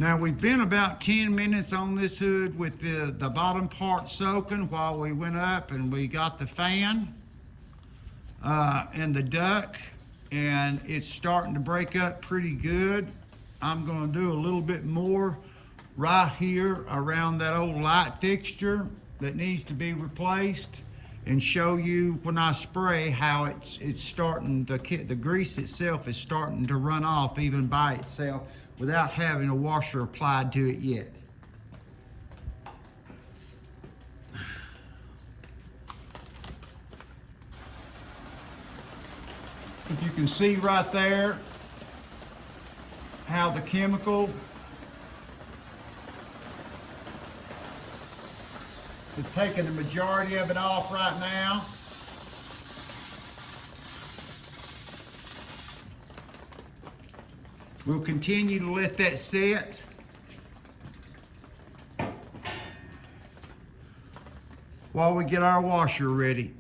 Now we've been about 10 minutes on this hood with the bottom part soaking while we went up and we got the fan and the duct, and it's starting to break up pretty good. I'm going to do a little bit more right here around that old light fixture that needs to be replaced, and show you when I spray how it's starting to, the grease itself is starting to run off even by itself without having a washer applied to it yet. If you can see right there how the chemical is taking the majority of it off right now. We'll continue to let that sit while we get our washer ready.